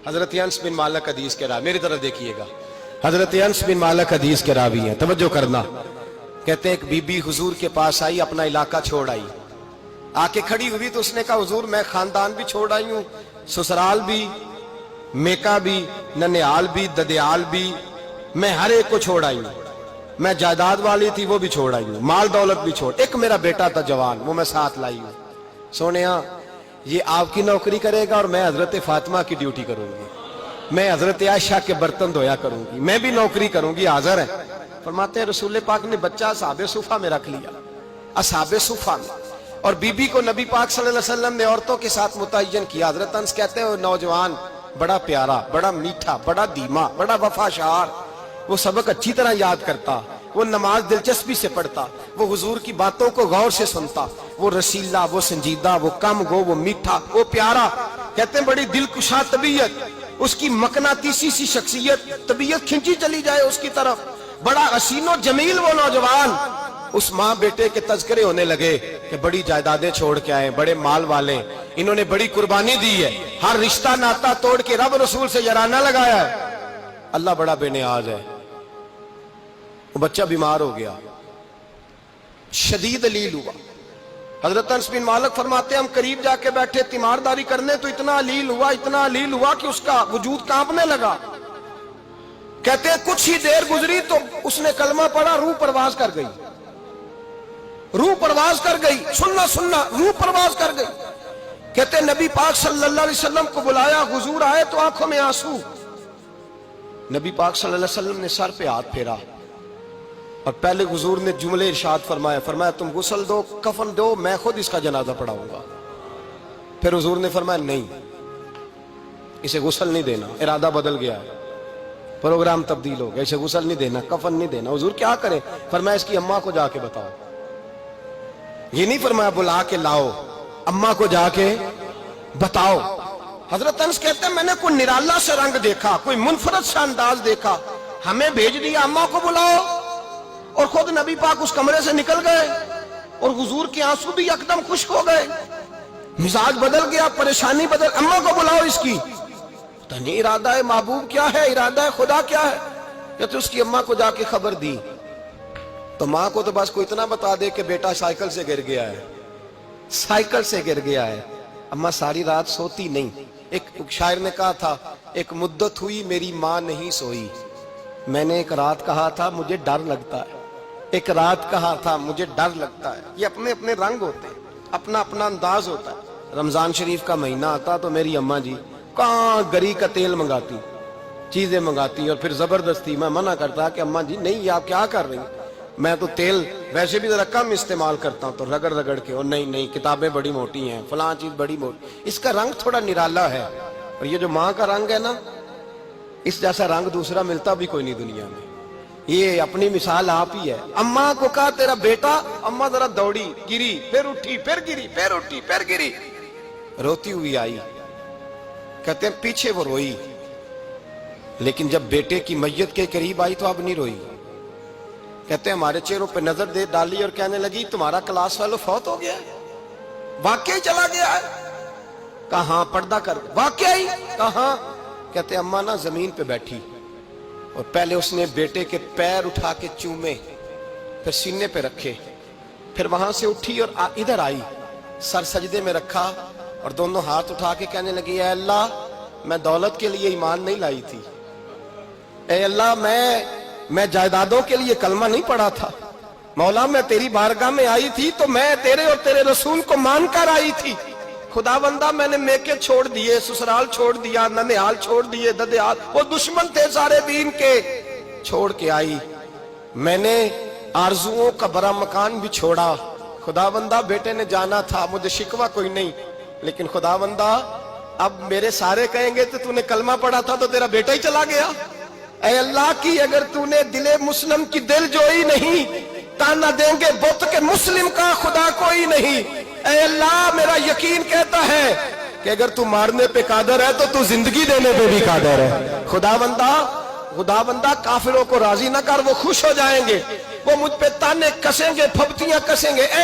حضرت انس بن مالک حدیث کے راوی، میری طرف دیکھیے گا، حضرت انس بن مالک حدیث کے راوی ہیں، توجہ کرنا۔ کہتے ہیں ایک بی بی حضور کے پاس آئی، اپنا علاقہ چھوڑ آئی، آ کے کھڑی ہوئی تو اس نے کہا حضور میں خاندان بھی چھوڑ آئی ہوں، سسرال بھی، میکا بھی، ننیال بھی، ددیال بھی، میں ہر ایک کو چھوڑ آئی ہوں، میں جائیداد والی تھی وہ بھی چھوڑ آئی ہوں، مال دولت بھی چھوڑ، ایک میرا بیٹا تھا جوان وہ میں ساتھ لائی ہوں۔ سونیا یہ آپ کی نوکری کرے گا اور میں حضرت فاطمہ کی ڈیوٹی کروں گی، میں حضرت عائشہ کے برتن دھویا کروں گی، میں بھی نوکری کروں گی، حاضر ہے۔ فرماتے ہیں رسول پاک نے بچہ اصحاب صفہ میں رکھ لیا، اصحاب صفہ میں، اور بی بی کو نبی پاک صلی اللہ علیہ وسلم نے عورتوں کے ساتھ متعین کیا۔ حضرت انس کہتے ہیں وہ نوجوان بڑا پیارا، بڑا میٹھا، بڑا دھیما، بڑا وفاشار، وہ سبق اچھی طرح یاد کرتا، وہ نماز دلچسپی سے پڑھتا، وہ حضور کی باتوں کو غور سے سنتا، وہ رسیلا، وہ سنجیدہ، وہ کم گو، وہ میٹھا، وہ پیارا۔ کہتے ہیں بڑی دلکشا طبیعت، اس کی مقناطیسی سی شخصیت، طبیعت کھنچی چلی جائے اس کی طرف، بڑا حسین و جمیل وہ نوجوان۔ اس ماں بیٹے کے تذکرے ہونے لگے کہ بڑی جائیدادیں چھوڑ کے آئے، بڑے مال والے، انہوں نے بڑی قربانی دی ہے، ہر رشتہ ناتا توڑ کے رب رسول سے یارانہ لگایا ہے، اللہ بڑا بے نیاز ہے۔ وہ بچہ بیمار ہو گیا، شدید علیل ہوا۔ حضرت انس بن مالک فرماتے ہیں ہم قریب جا کے بیٹھے تیمارداری کرنے تو اتنا علیل ہوا، اتنا علیل ہوا کہ اس کا وجود کانپنے لگا۔ کہتے ہیں کچھ ہی دیر گزری تو اس نے کلمہ پڑھا، روح پرواز کر گئی، روح پرواز کر گئی، سننا روح پرواز کر گئی۔ کہتے ہیں نبی پاک صلی اللہ علیہ وسلم کو بلایا، حضور آئے تو آنکھوں میں آنسو۔ نبی پاک صلی اللہ علیہ وسلم نے سر پہ ہاتھ پھیرا اور پہلے حضور نے جملے ارشاد فرمایا تم غسل دو، کفن دو، میں خود اس کا جنازہ پڑھاؤں گا۔ پھر حضور نے فرمایا نہیں، اسے غسل نہیں دینا، ارادہ بدل گیا ہے، پروگرام تبدیل ہو گیا، اسے غسل نہیں دینا، کفن نہیں دینا۔ حضور کیا کریں؟ فرمایا اس کی اماں کو جا کے بتاؤ۔ یہ نہیں فرمایا بلا کے لاؤ، اماں کو جا کے بتاؤ۔ حضرت انس کہتے ہیں میں نے کوئی نرالا سے رنگ دیکھا، کوئی منفرد سا انداز دیکھا، ہمیں بھیج دیا اماں کو بلاؤ، اور خود نبی پاک اس کمرے سے نکل گئے اور حضور کے آنسو بھی یکدم خشک ہو گئے، مزاج بدل گیا، پریشانی بدل، اماں کو بلاؤ اس کی۔ پتہ نہیں ارادہ محبوب کیا ہے، ارادہ خدا کیا ہے۔ کہتے اس کی اماں کو جا کے خبر دی تو ماں کو تو بس کوئی اتنا بتا دے کہ بیٹا سائیکل سے گر گیا ہے، سائیکل سے گر گیا ہے۔ اماں ساری رات سوتی نہیں۔ ایک شاعر نے کہا تھا ایک مدت ہوئی میری ماں نہیں سوئی، میں نے ایک رات کہا تھا مجھے ڈر لگتا ہے، ایک رات کہا تھا مجھے ڈر لگتا ہے۔ یہ اپنے اپنے رنگ ہوتے ہیں، اپنا اپنا انداز ہوتا ہے۔ رمضان شریف کا مہینہ آتا تو میری اماں جی کہاں گری کا تیل منگاتی، چیزیں منگاتی، اور پھر زبردستی میں منع کرتا کہ اماں جی نہیں، یہ آپ کیا کر رہی ہیں، میں تو تیل ویسے بھی ذرا کم استعمال کرتا ہوں، تو رگڑ رگڑ کے، اور نہیں کتابیں بڑی موٹی ہیں، فلاں چیز بڑی موٹی، اس کا رنگ تھوڑا نرالا ہے۔ اور یہ جو ماں کا رنگ ہے نا، اس جیسا رنگ دوسرا ملتا بھی کوئی نہیں دنیا میں۔ یہ اپنی مثال آپ ہی ہے۔ اماں کو کہا تیرا بیٹا، اماں ذرا دوڑی، گری، پھر اٹھی، پھر گری، پھر اٹھی، پھر گری، روتی ہوئی آئی۔ کہتے ہیں پیچھے وہ روئی، لیکن جب بیٹے کی میت کے قریب آئی تو اب نہیں روئی۔ کہتے ہیں ہمارے چہروں پہ نظر دے ڈالی اور کہنے لگی تمہارا کلاس فیلو فوت ہو گیا ہے، واقعی چلا گیا ہے؟ کہاں پردہ کر، واقعی کہاں؟ کہتے ہیں اماں نا زمین پہ بیٹھی اور پہلے اس نے بیٹے کے پیر اٹھا کے چومے، پھر سینے پہ رکھے، پھر وہاں سے اٹھی اور ادھر آئی، سر سجدے میں رکھا اور دونوں ہاتھ اٹھا کے کہنے لگی اے اللہ میں دولت کے لیے ایمان نہیں لائی تھی، اے اللہ میں جائیدادوں کے لیے کلمہ نہیں پڑھا تھا، مولا میں تیری بارگاہ میں آئی تھی تو میں تیرے اور تیرے رسول کو مان کر آئی تھی، خدا بندہ میں نے میکے چھوڑ دیے، سسرال چھوڑ دیا، ننیال چھوڑ دیے، ددیال، وہ دشمن تھے سارے دین کے، چھوڑ کے آئی، میں نے آرزوؤں کا بڑا مکان بھی چھوڑا، خدا بندہ بیٹے نے جانا تھا، مجھے شکوہ کوئی نہیں، لیکن خدا بندہ اب میرے سارے کہیں گے تو نے کلمہ پڑھا تھا تو تیرا بیٹا ہی چلا گیا، اے اللہ کی اگر تو نے دل مسلم کی دل جوئی نہیں، تانا دیں گے بت کے مسلم کا خدا کوئی نہیں، اے اللہ میرا یقین کہتا ہے کہ اگر تو مارنے پہ قادر ہے تو زندگی دینے پہ بھی قادر ہے، خدا بندہ کافروں کو راضی نہ کر، وہ خوش ہو جائیں گے، وہ مجھ پہ تانے کسیں گے، پھپتیاں کسیں گے، اے